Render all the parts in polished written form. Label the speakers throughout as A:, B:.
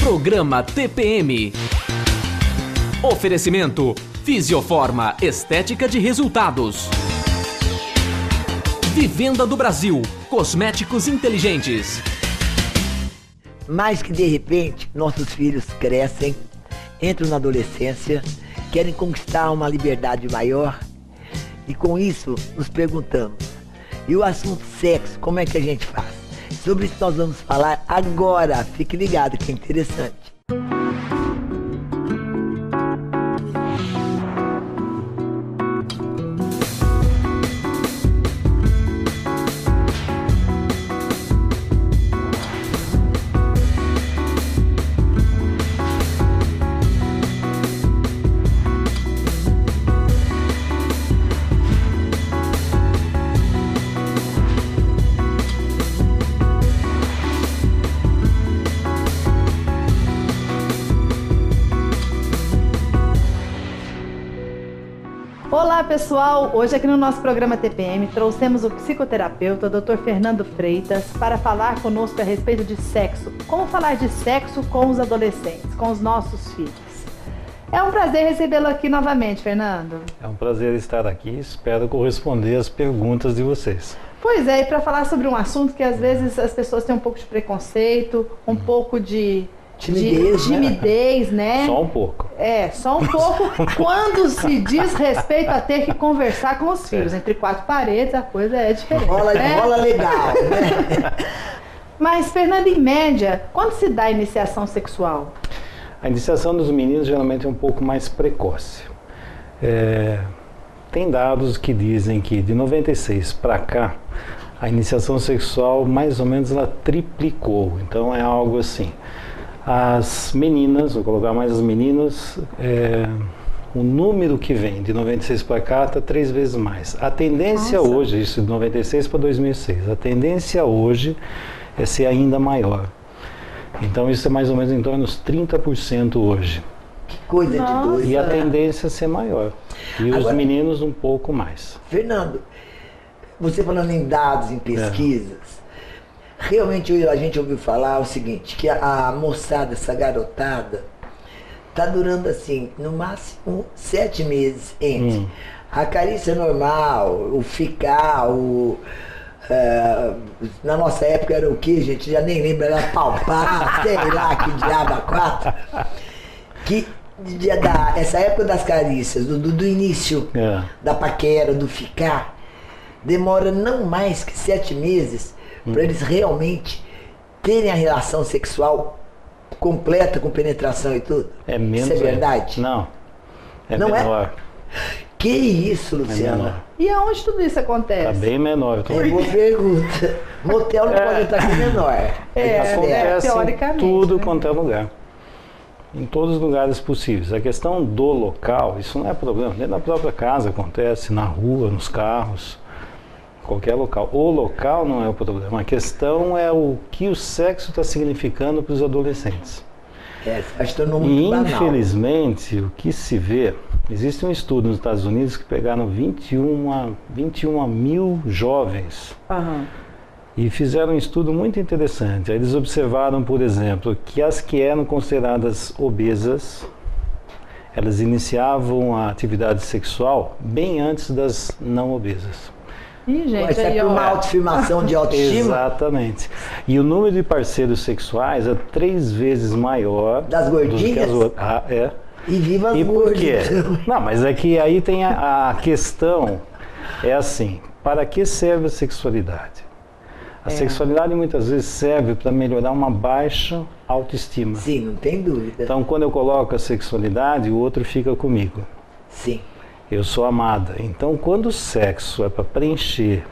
A: Programa TPM. Oferecimento Fisioforma, estética de resultados. Vivenda do Brasil, cosméticos inteligentes.
B: Mas que de repente nossos filhos crescem, entram na adolescência, querem conquistar uma liberdade maior e com isso nos perguntamos, e o assunto sexo, como é que a gente faz? Sobre isso nós vamos falar agora, fique ligado que é interessante.
C: Olá pessoal, hoje aqui no nosso programa TPM trouxemos o psicoterapeuta Dr. Fernando Freitas para falar conosco a respeito de sexo. Como falar de sexo com os adolescentes, com os nossos filhos. É um prazer recebê-lo aqui novamente, Fernando.
D: É um prazer estar aqui, espero corresponder às perguntas de vocês.
C: Pois é, e para falar sobre um assunto que às vezes as pessoas têm um pouco de preconceito, um pouco de timidez, né?
D: Só um pouco.
C: Só um pouco quando se diz respeito a ter que conversar com os filhos. Entre quatro paredes a coisa é diferente.
B: Rola legal, né?
C: Mas, Fernando, em média, quando se dá a iniciação sexual?
D: A iniciação dos meninos geralmente é um pouco mais precoce. Tem dados que dizem que de 96 para cá, a iniciação sexual mais ou menos ela triplicou. Então é algo assim. As meninas, vou colocar mais as meninas, o número que vem de 96 para cá está 3 vezes mais. A tendência hoje, isso de 96 para 2006, a tendência hoje é ser ainda maior. Então isso é mais ou menos em torno dos 30% hoje.
B: Que coisa de doido.
D: E a tendência é ser maior. E agora, os meninos um pouco mais.
B: Fernando, você falando em dados, em pesquisas, realmente a gente ouviu falar o seguinte, que a moçada, essa garotada, tá durando assim, no máximo 7 meses entre a carícia normal, o ficar, na nossa época era o que, gente? Já nem lembro, era palpar, sei lá, que diabo a quatro. Que essa época das carícias, do início da paquera, do ficar, demora não mais que 7 meses para eles realmente terem a relação sexual completa, com penetração e tudo.
D: É menos.
B: Isso é verdade?
D: Não.
B: Não
D: menor.
B: Que isso, Luciana?
C: E aonde tudo isso acontece?
D: Está bem menor.
B: É boa pergunta. Motel não pode estar com menor.
D: Acontece em tudo quanto é lugar. Em todos os lugares possíveis. A questão do local, isso não é problema. Dentro da própria casa acontece, na rua, nos carros. Qualquer local. O local não é o problema. A questão é o que o sexo está significando para os adolescentes.
B: Acho que muito banal.
D: Infelizmente, o que se vê, existe um estudo nos Estados Unidos que pegaram 21 mil jovens e fizeram um estudo muito interessante. Eles observaram, por exemplo, que as que eram consideradas obesas, elas iniciavam a atividade sexual bem antes das não obesas.
C: Gente,
B: isso é uma autoafirmação de autoestima?
D: Exatamente. E o número de parceiros sexuais é 3 vezes maior
B: das gordinhas? E viva as gordas.
D: Por quê? Não, mas é que aí tem a questão, é assim, para que serve a sexualidade? A sexualidade muitas vezes serve para melhorar uma baixa autoestima.
B: Sim, não tem dúvida.
D: Então quando eu coloco a sexualidade, o outro fica comigo.
B: Sim.
D: Eu sou amada. Então, quando o sexo é para preencher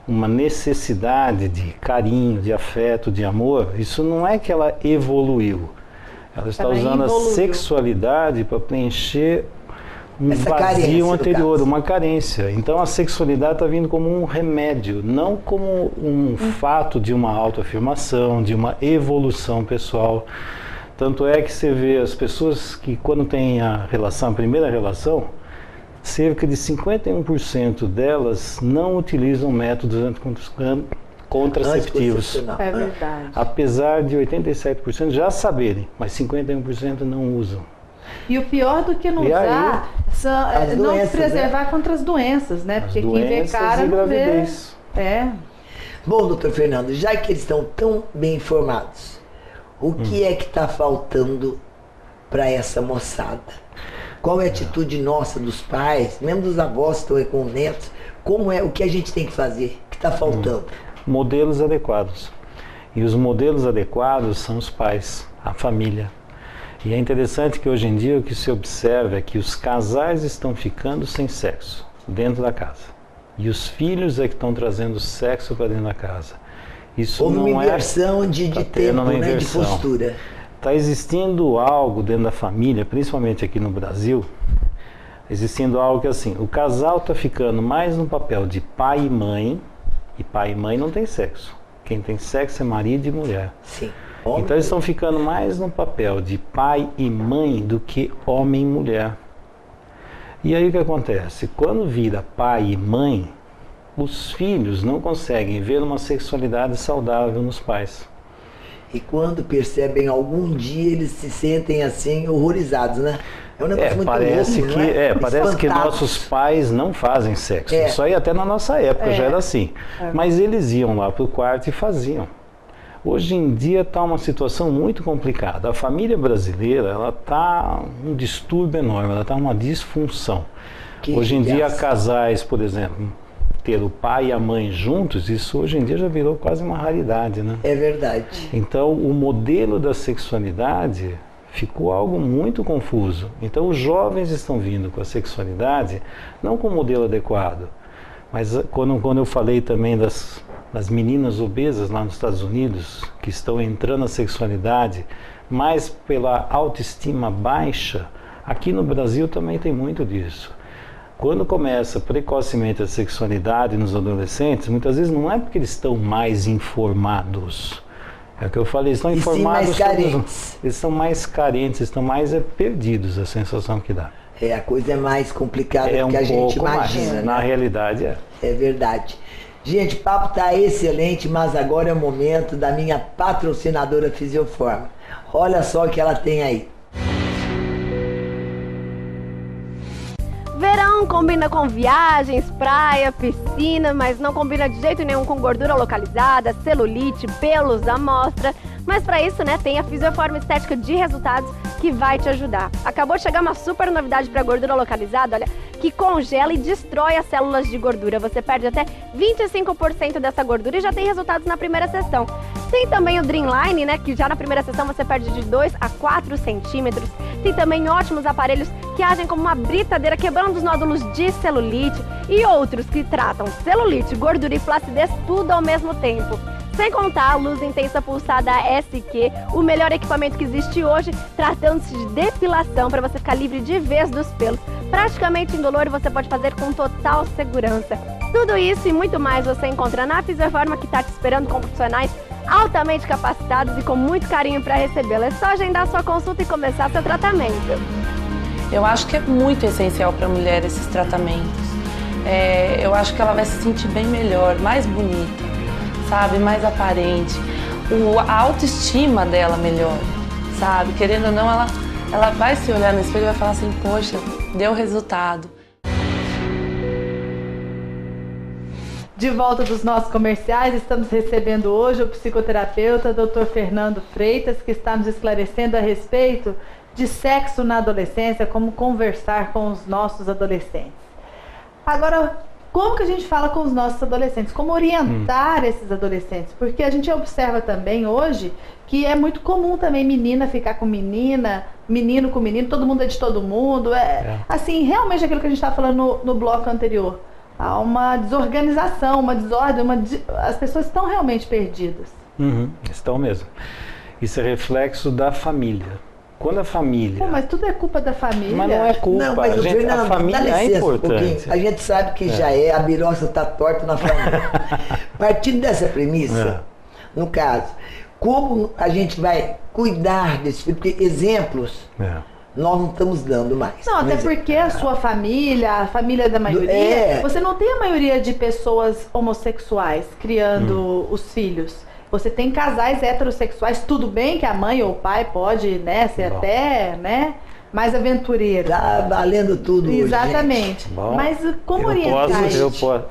D: uma necessidade de carinho, de afeto, de amor, isso não é que ela evoluiu. Ela está usando a sexualidade para preencher um vazio anterior, uma carência. Então, a sexualidade está vindo como um remédio, não como um fato de uma autoafirmação, de uma evolução pessoal. Tanto é que você vê as pessoas que, quando têm a primeira relação, cerca de 51% delas não utilizam métodos contraceptivos.
C: É verdade.
D: Apesar de 87% já saberem, mas 51% não usam.
C: E o pior do que não usar, não se preservar contra as doenças, né? Porque quem vê cara não vê.
B: Bom, doutor Fernando, já que eles estão tão bem informados, o que é que está faltando para essa moçada? Qual é a atitude nossa dos pais, mesmo dos avós que estão aí com netos? Como é o que a gente tem que fazer? O que está faltando?
D: Modelos adequados. E os modelos adequados são os pais, a família. E é interessante que hoje em dia o que se observa é que os casais estão ficando sem sexo dentro da casa. E os filhos é que estão trazendo sexo para dentro da casa. Isso
B: houve
D: não
B: uma inversão de tempo, né, de postura.
D: Está existindo algo dentro da família, principalmente aqui no Brasil, existindo algo que assim, o casal está ficando mais no papel de pai e pai e mãe não tem sexo. Quem tem sexo é marido e mulher.
B: Sim.
D: Então eles estão ficando mais no papel de pai e mãe do que homem e mulher. E aí o que acontece? Quando vira pai e mãe, os filhos não conseguem ver uma sexualidade saudável nos pais.
B: E quando percebem algum dia, eles se sentem assim horrorizados, né? É um negócio muito
D: parece
B: louco,
D: que,
B: não é?
D: Parece que nossos pais não fazem sexo. Isso aí até na nossa época já era assim. Mas eles iam lá para o quarto e faziam. Hoje em dia está uma situação muito complicada. A família brasileira, ela está um distúrbio enorme, ela está uma disfunção. Hoje em dia, casais, por exemplo, ter o pai e a mãe juntos, isso hoje em dia já virou quase uma raridade, né?
B: É verdade.
D: Então, o modelo da sexualidade ficou algo muito confuso. Então, os jovens estão vindo com a sexualidade não com o modelo adequado, mas quando eu falei também das meninas obesas lá nos Estados Unidos, que estão entrando na sexualidade, mas pela autoestima baixa, aqui no Brasil também tem muito disso. Quando começa precocemente a sexualidade nos adolescentes, muitas vezes não é porque eles estão mais informados. É o que eu falei, eles estão informados.
B: Mais carentes.
D: Eles estão mais carentes, estão mais perdidos, a sensação que dá.
B: A coisa é mais complicada do que a gente imagina.
D: Mais. Na realidade é.
B: É verdade. Gente, o papo está excelente, mas agora é o momento da minha patrocinadora Fisioforma. Olha só o que ela tem aí.
E: Verão combina com viagens, praia, piscina, mas não combina de jeito nenhum com gordura localizada, celulite, pelos à mostra. Mas para isso, né, tem a Fisioforma Estética de Resultados que vai te ajudar. Acabou de chegar uma super novidade para gordura localizada, olha, que congela e destrói as células de gordura. Você perde até 25% dessa gordura e já tem resultados na primeira sessão. Tem também o Dreamline, né, que já na primeira sessão você perde de 2 a 4 centímetros. Tem também ótimos aparelhos que agem como uma britadeira quebrando os nódulos de celulite e outros que tratam celulite, gordura e flacidez tudo ao mesmo tempo. Sem contar a luz intensa pulsada SQ, o melhor equipamento que existe hoje, tratando-se de depilação para você ficar livre de vez dos pelos. Praticamente indolor e você pode fazer com total segurança. Tudo isso e muito mais você encontra na Fisioforma, que está te esperando com profissionais altamente capacitados e com muito carinho para recebê-la. É só agendar sua consulta e começar seu tratamento.
F: Eu acho que é muito essencial para a mulher esses tratamentos. Eu acho que ela vai se sentir bem melhor, mais bonita, sabe, mais aparente. A autoestima dela melhora, sabe? Querendo ou não, ela vai se olhar no espelho e vai falar assim, poxa, deu resultado.
C: De volta dos nossos comerciais, estamos recebendo hoje o psicoterapeuta Dr. Fernando Freitas, que está nos esclarecendo a respeito de sexo na adolescência, como conversar com os nossos adolescentes. Agora, como que a gente fala com os nossos adolescentes? Como orientar esses adolescentes? Porque a gente observa também hoje que é muito comum também menina ficar com menina, menino com menino, todo mundo é de todo mundo. Assim, realmente aquilo que a gente estava falando no bloco anterior. Há uma desorganização, uma desordem, as pessoas estão realmente perdidas.
D: Estão mesmo. Isso é reflexo da família. Quando a família...
C: mas tudo é culpa da família.
D: Mas não é culpa.
B: Não, mas
D: a família é importante.
B: A gente sabe que já a biroça está torta na família. Partindo dessa premissa, no caso, como a gente vai cuidar desse filho? Porque exemplos nós não estamos dando mais.
C: Não, até porque a sua família, a família da maioria, você não tem a maioria de pessoas homossexuais criando os filhos. Você tem casais heterossexuais, tudo bem que a mãe ou o pai pode, né, ser até, né, mais aventureiro.
B: Tá valendo tudo.
C: Exatamente.
D: Bom,
C: mas como orientar?
D: Eu posso.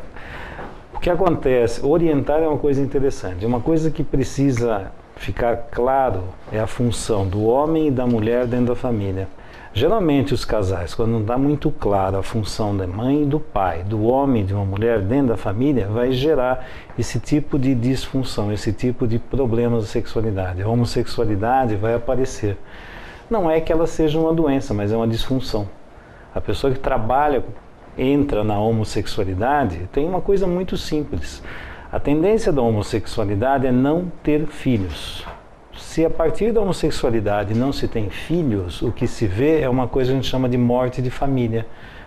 D: O que acontece? Orientar é uma coisa interessante. Uma coisa que precisa ficar claro é a função do homem e da mulher dentro da família. Geralmente os casais, quando não está muito claro a função da mãe e do pai, do homem e de uma mulher dentro da família, vai gerar esse tipo de disfunção, esse tipo de problemas da sexualidade. A homossexualidade vai aparecer. Não é que ela seja uma doença, mas é uma disfunção. A pessoa que trabalha, entra na homossexualidade, tem uma coisa muito simples. A tendência da homossexualidade é não ter filhos. Se a partir da homossexualidade não se tem filhos, o que se vê é uma coisa que a gente chama de morte de família.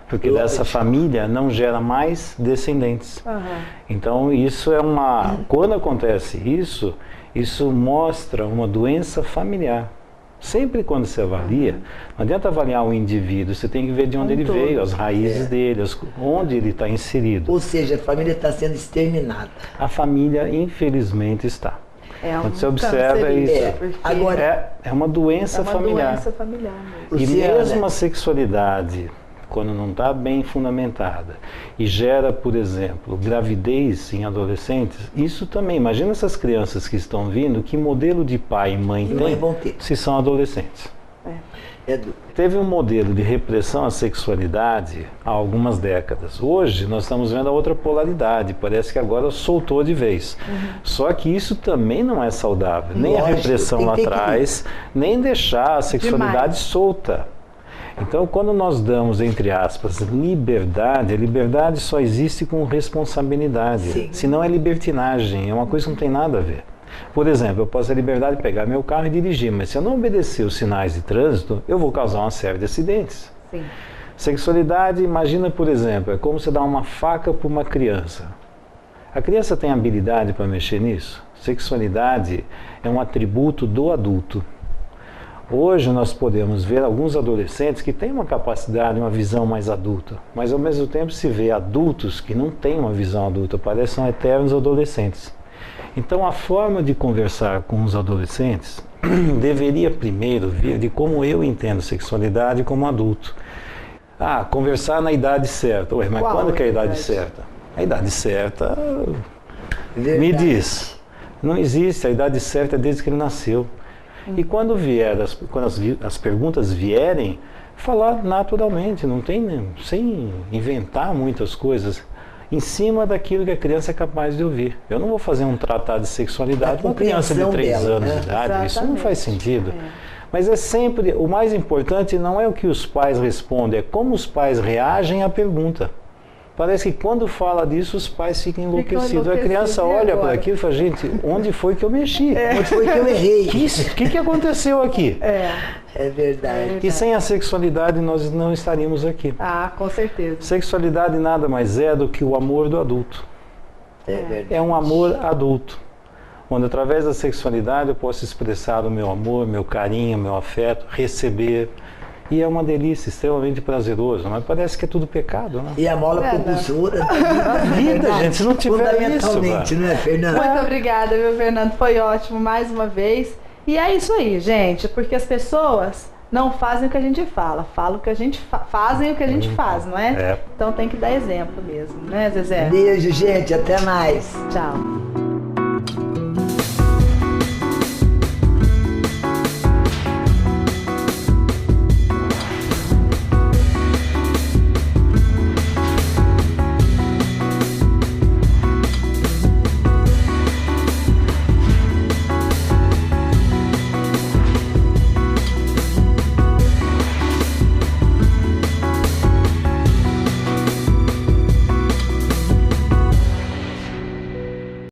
D: Porque dessa família não gera mais descendentes. Então isso é uma... Quando acontece isso, isso mostra uma doença familiar. Sempre quando você avalia, não adianta avaliar o indivíduo, você tem que ver de onde ele veio, as raízes dele, onde ele está inserido.
B: Ou seja, a família está sendo exterminada.
D: A família, infelizmente, está. Quando você observa isso,
B: agora
D: é uma doença familiar.
C: Doença familiar mesmo.
D: E mesmo a sexualidade, quando não está bem fundamentada e gera, por exemplo, gravidez em adolescentes, isso também, imagina essas crianças que estão vindo, que modelo de pai e mãe tem se são adolescentes. Teve um modelo de repressão à sexualidade há algumas décadas. Hoje nós estamos vendo a outra polaridade, parece que agora soltou de vez. Só que isso também não é saudável, nem a repressão lá atrás, nem deixar a sexualidade solta. Então, quando nós damos, entre aspas, liberdade, a liberdade só existe com responsabilidade. Senão é libertinagem, é uma coisa que não tem nada a ver. Por exemplo, eu posso ter liberdade de pegar meu carro e dirigir, mas se eu não obedecer os sinais de trânsito, eu vou causar uma série de acidentes. Sexualidade, imagina, por exemplo, é como você dar uma faca para uma criança. A criança tem habilidade para mexer nisso? Sexualidade é um atributo do adulto. Hoje nós podemos ver alguns adolescentes que têm uma capacidade, uma visão mais adulta, mas ao mesmo tempo se vê adultos que não têm uma visão adulta, parecem eternos adolescentes. Então a forma de conversar com os adolescentes deveria primeiro vir de como eu entendo sexualidade como adulto. Conversar na idade certa. Ué, mas quando que é a idade certa? A idade certa, me diz, não existe, a idade certa é desde que ele nasceu. E quando as perguntas vierem, falar naturalmente, não tem, sem inventar muitas coisas, em cima daquilo que a criança é capaz de ouvir. Eu não vou fazer um tratado de sexualidade com uma criança de 3 anos de idade, isso não faz sentido. Mas é sempre, o mais importante não é o que os pais respondem, é como os pais reagem à pergunta. Parece que quando fala disso, os pais ficam enlouquecidos. A criança olha para aquilo e fala, gente, onde foi que eu mexi?
B: Onde foi que eu errei?
D: O que aconteceu aqui?
B: É verdade.
D: E sem a sexualidade nós não estaríamos aqui.
C: Com certeza.
D: Sexualidade nada mais é do que o amor do adulto.
B: É verdade.
D: É um amor adulto. Onde através da sexualidade eu posso expressar o meu amor, meu carinho, meu afeto, receber. E é uma delícia, extremamente prazeroso, mas parece que é tudo pecado, né?
B: E a mola propulsora
D: da vida, gente, se não tiver
B: fundamentalmente,
D: isso,
B: né, Fernando?
C: Muito obrigada, viu, Fernando? Foi ótimo mais uma vez. E é isso aí, gente, porque as pessoas não fazem o que a gente fala, falam o que a gente fazem o que a gente faz, não é? Então tem que dar exemplo mesmo, né, Zezé?
B: Beijo, gente, até mais.
C: Tchau.